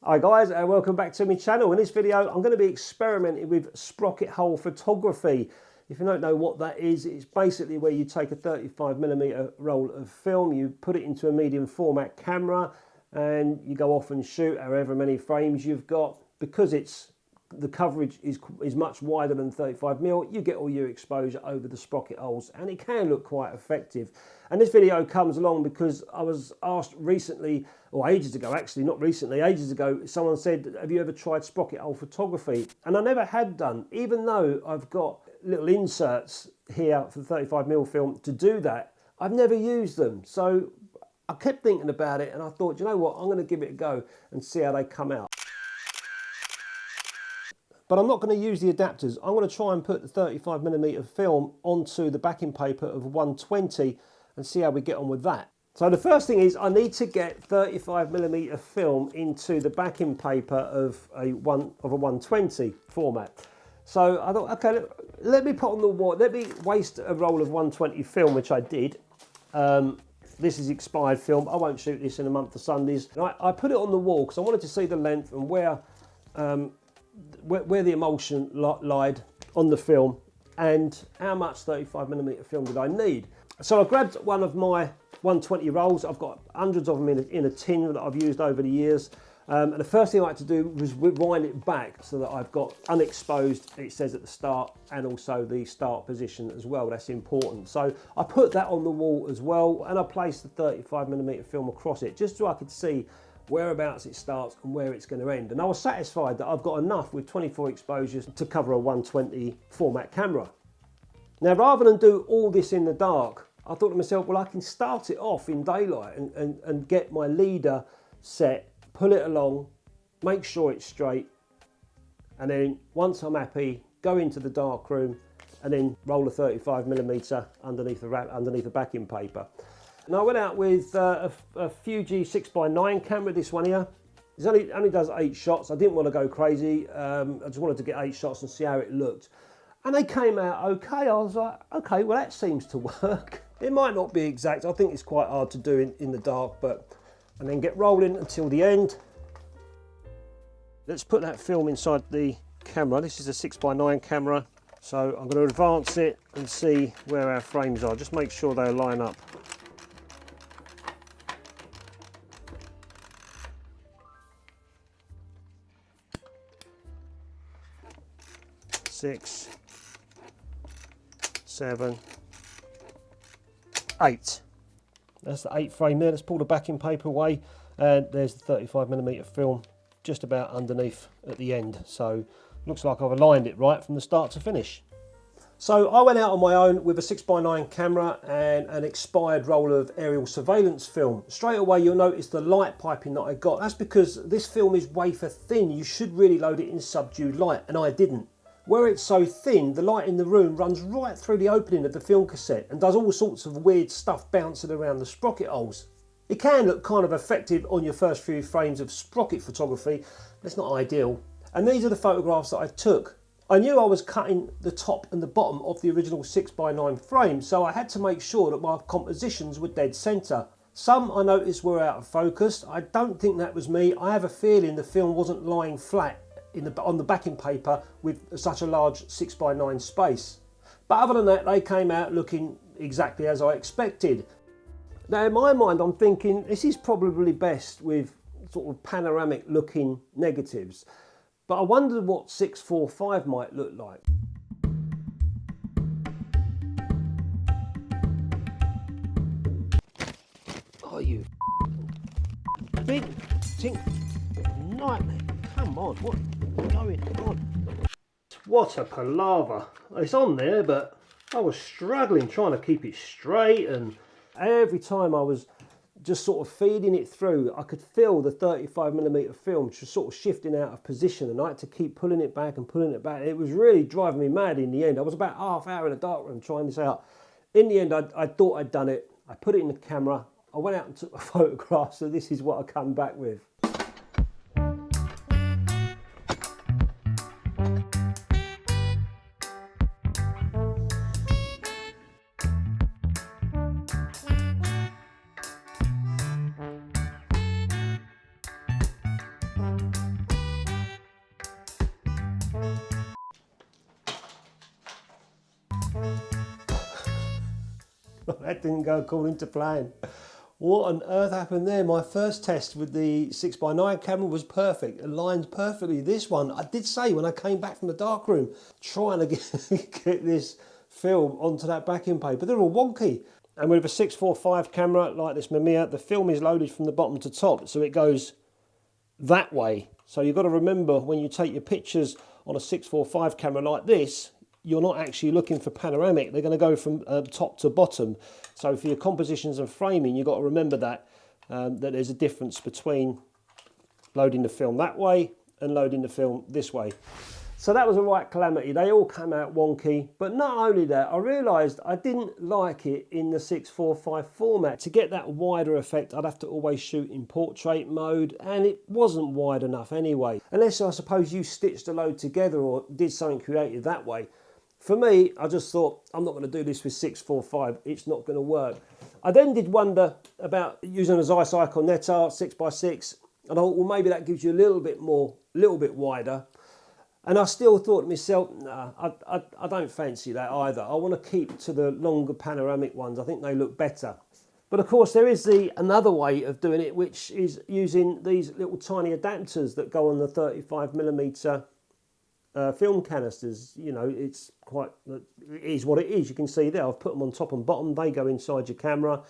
Hi guys, and welcome back to my channel. In this video I'm going to be experimenting with Sprocket Photography. If you don't know what that is, it's basically where you take a 35mm roll of film, you put it into a medium format camera and you go off and shoot however many frames you've got. Because the coverage is much wider than 35mm, you get all your exposure over the sprocket holes and it can look quite effective. And this video comes along because I was asked recently, or ages ago actually, not recently, ages ago, someone said, have you ever tried sprocket hole photography? And I never had done, even though I've got little inserts here for 35mm film to do that. I've never used them. So I kept thinking about it and I thought, you know what, I'm going to give it a go and see how they come out. But I'm not going to use the adapters. I'm going to try and put the 35mm film onto the backing paper of 120 and see how we get on with that. So the first thing is I need to get 35mm film into the backing paper of a 120 format. So I thought, okay, let me put on the wall, let me waste a roll of 120 film, which I did. This is expired film. I won't shoot this in a month of Sundays. I put it on the wall because I wanted to see the length and where the emulsion lied on the film and how much 35mm film did I need. So I grabbed one of my 120 rolls. I've got hundreds of them in a tin that I've used over the years. And the first thing I had to do was rewind it back so that I've got unexposed, it says at the start, and also the start position as well. That's important. So I put that on the wall as well and I placed the 35mm film across it just so I could see whereabouts it starts and where it's going to end. And I was satisfied that I've got enough with 24 exposures to cover a 120 format camera. Now, rather than do all this in the dark, I thought to myself, well, I can start it off in daylight and get my leader set, pull it along, make sure it's straight, and then once I'm happy, go into the dark room and then roll a 35mm underneath the backing paper. And I went out with a Fuji 6x9 camera, this one here. It only does 8 shots. I didn't want to go crazy. I just wanted to get 8 shots and see how it looked. And they came out okay. I was like, okay, well that seems to work. It might not be exact. I think it's quite hard to do in the dark, and then get rolling until the end. Let's put that film inside the camera. This is a 6x9 camera. So I'm going to advance it and see where our frames are. Just make sure they line up. Six, 7, 8. That's the 8th frame there. Let's pull the backing paper away and there's the 35mm film just about underneath at the end. So looks like I've aligned it right from the start to finish. So I went out on my own with a 6x9 camera and an expired roll of aerial surveillance film. Straight away you'll notice the light piping that I got. That's because this film is wafer thin. You should really load it in subdued light, and I didn't. Where it's so thin, the light in the room runs right through the opening of the film cassette and does all sorts of weird stuff bouncing around the sprocket holes. It can look kind of effective on your first few frames of sprocket photography, but it's not ideal. And these are the photographs that I took. I knew I was cutting the top and the bottom of the original 6x9 frame, so I had to make sure that my compositions were dead centre. Some I noticed were out of focus. I don't think that was me. I have a feeling the film wasn't lying flat on the backing paper with such a large 6x9 space. But other than that, they came out looking exactly as I expected. Now in my mind I'm thinking this is probably best with sort of panoramic looking negatives, but I wondered what 645 might look like. Oh, you big tink nightmare. Come on, what's going on? What a palaver. It's on there, but I was struggling trying to keep it straight, and every time I was just sort of feeding it through, I could feel the 35mm film just sort of shifting out of position, and I had to keep pulling it back and pulling it back. It was really driving me mad in the end. I was about half hour in a dark room trying this out. In the end, I thought I'd done it. I put it in the camera. I went out and took a photograph, so this is what I come back with. That didn't go according to plan. What on earth happened there? My first test with the 6x9 camera was perfect, aligned perfectly. This one, I did say when I came back from the darkroom, trying to get this film onto that backing paper, they're all wonky. And with a 645 camera like this Mamiya, the film is loaded from the bottom to top, so it goes that way. So you've got to remember when you take your pictures on a 645 camera like this, you're not actually looking for panoramic. They're going to go from top to bottom. So for your compositions and framing, you've got to remember that that there's a difference between loading the film that way and loading the film this way. So that was a right calamity. They all came out wonky. But not only that, I realised I didn't like it in the 645 format. To get that wider effect, I'd have to always shoot in portrait mode, and it wasn't wide enough anyway. Unless I suppose you stitched a load together or did something creative that way. For me, I just thought, I'm not going to do this with 645. It's not going to work. I then did wonder about using a Zeiss Ikon Nettar 6x6. And I thought, well, maybe that gives you a little bit wider. And I still thought to myself, nah, I don't fancy that either. I want to keep to the longer panoramic ones. I think they look better. But of course, there is another way of doing it, which is using these little tiny adapters that go on the 35mm film canisters. You know, it is what it is. You can see there, I've put them on top and bottom. They go inside your camera,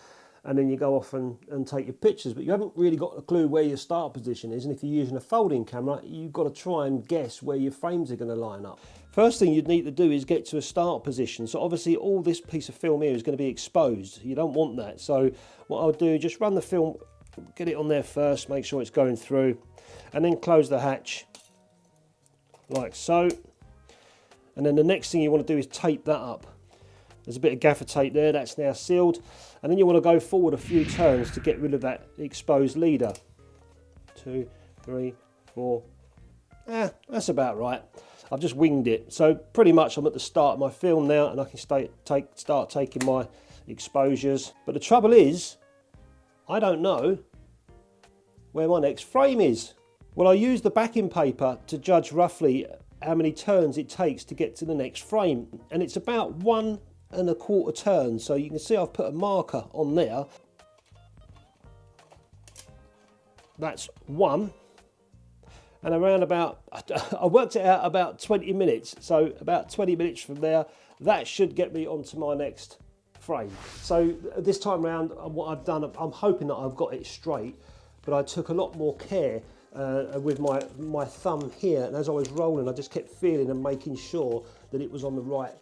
and then you go off and take your pictures. But you haven't really got a clue where your start position is. And if you're using a folding camera, you've got to try and guess where your frames are going to line up. First thing you'd need to do is get to a start position. So obviously all this piece of film here is going to be exposed. You don't want that. So what I'll do, just run the film, get it on there first, make sure it's going through, and then close the hatch like so. And then the next thing you want to do is tape that up. There's a bit of gaffer tape there, that's now sealed. And then you want to go forward a few turns to get rid of that exposed leader. 2, 3, 4. That's about right. I've just winged it. So pretty much I'm at the start of my film now, and I can start taking my exposures. But the trouble is, I don't know where my next frame is. Well, I use the backing paper to judge roughly how many turns it takes to get to the next frame. And it's about 1 1/4 turns. So you can see I've put a marker on there. That's 1. And around about, I worked it out about 20 minutes. So about 20 minutes from there, that should get me onto my next frame. So this time around, what I've done, I'm hoping that I've got it straight, but I took a lot more care with my thumb here, and as I was rolling, I just kept feeling and making sure that it was on the right.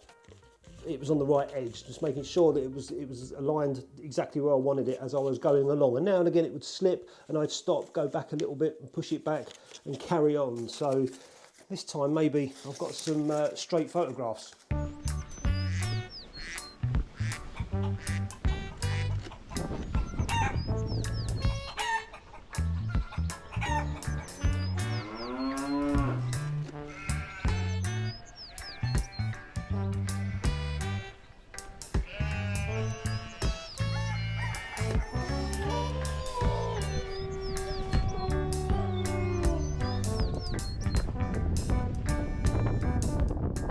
It was on the right edge, just making sure that it was aligned exactly where I wanted it as I was going along. And now and again it would slip, and I'd stop, go back a little bit, and push it back, and carry on. So this time maybe I've got some straight photographs.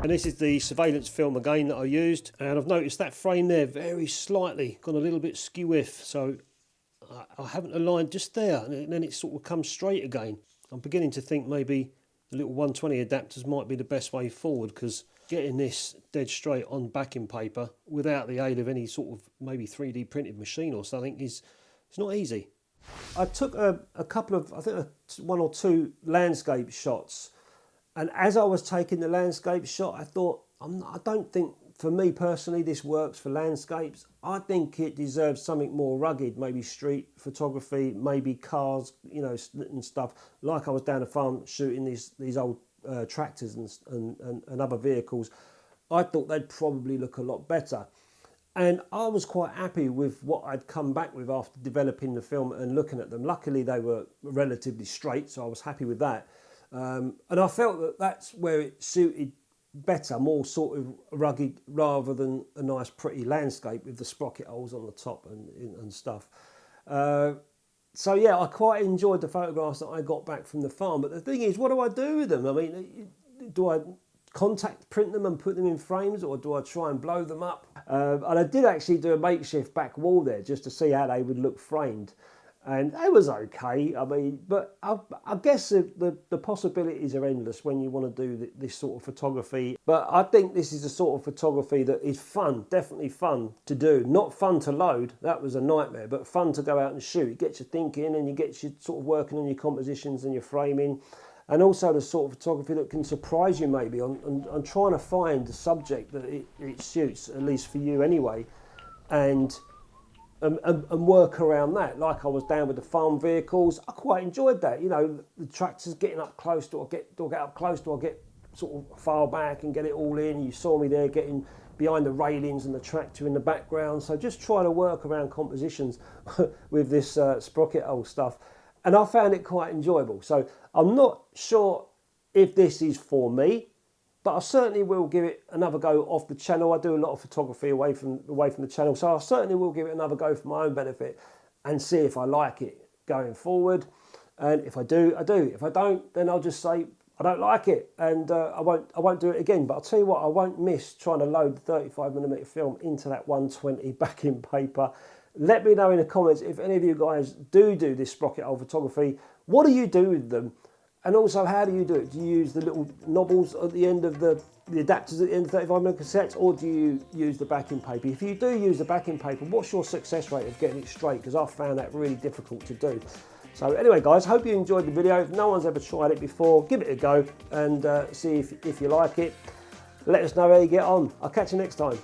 And this is the surveillance film again that I used, and I've noticed that frame there very slightly gone a little bit skew-if, so I haven't aligned just there, and then it sort of comes straight again. I'm beginning to think maybe the little 120 adapters might be the best way forward, because getting this dead straight on backing paper without the aid of any sort of maybe 3D printed machine or something it's not easy. I took a couple of, I think 1 or 2 landscape shots. And as I was taking the landscape shot, I thought, I don't think, for me personally, this works for landscapes. I think it deserves something more rugged, maybe street photography, maybe cars, you know, and stuff. Like I was down the farm shooting these old tractors and other vehicles. I thought they'd probably look a lot better. And I was quite happy with what I'd come back with after developing the film and looking at them. Luckily, they were relatively straight, so I was happy with that. And I felt that that's where it suited better, more sort of rugged rather than a nice pretty landscape with the sprocket holes on the top and stuff. So yeah, I quite enjoyed the photographs that I got back from the farm. But the thing is, what do I do with them? I mean, do I contact print them and put them in frames, or do I try and blow them up? And I did actually do a makeshift back wall there just to see how they would look framed. And it was okay, I mean, but I guess the possibilities are endless when you want to do this sort of photography. But I think this is the sort of photography that is fun, definitely fun to do. Not fun to load, that was a nightmare, but fun to go out and shoot. It gets you thinking and you get you sort of working on your compositions and your framing. And also the sort of photography that can surprise you maybe on trying to find the subject that it suits, at least for you anyway. And work around that. Like I was down with the farm vehicles, I quite enjoyed that. You know, the tractors getting up close, do I get up close, do I get sort of far back and get it all in? You saw me there getting behind the railings and the tractor in the background. So just trying to work around compositions with this Sprocket old stuff. And I found it quite enjoyable. So I'm not sure if this is for me, but I certainly will give it another go off the channel. I do a lot of photography away from the channel, so I certainly will give it another go for my own benefit and see if I like it going forward. And if I do, I do. If I don't, then I'll just say I don't like it, and I won't do it again. But I'll tell you what, I won't miss trying to load the 35mm film into that 120 backing paper. Let me know in the comments if any of you guys do this Sprocket old photography. What do you do with them? And also, how do you do it? Do you use the little knobbles at the end of the adapters at the end of 35mm cassettes, or do you use the backing paper? If you do use the backing paper, what's your success rate of getting it straight? Because I've found that really difficult to do. So anyway, guys, hope you enjoyed the video. If no one's ever tried it before, give it a go and see if you like it. Let us know how you get on. I'll catch you next time.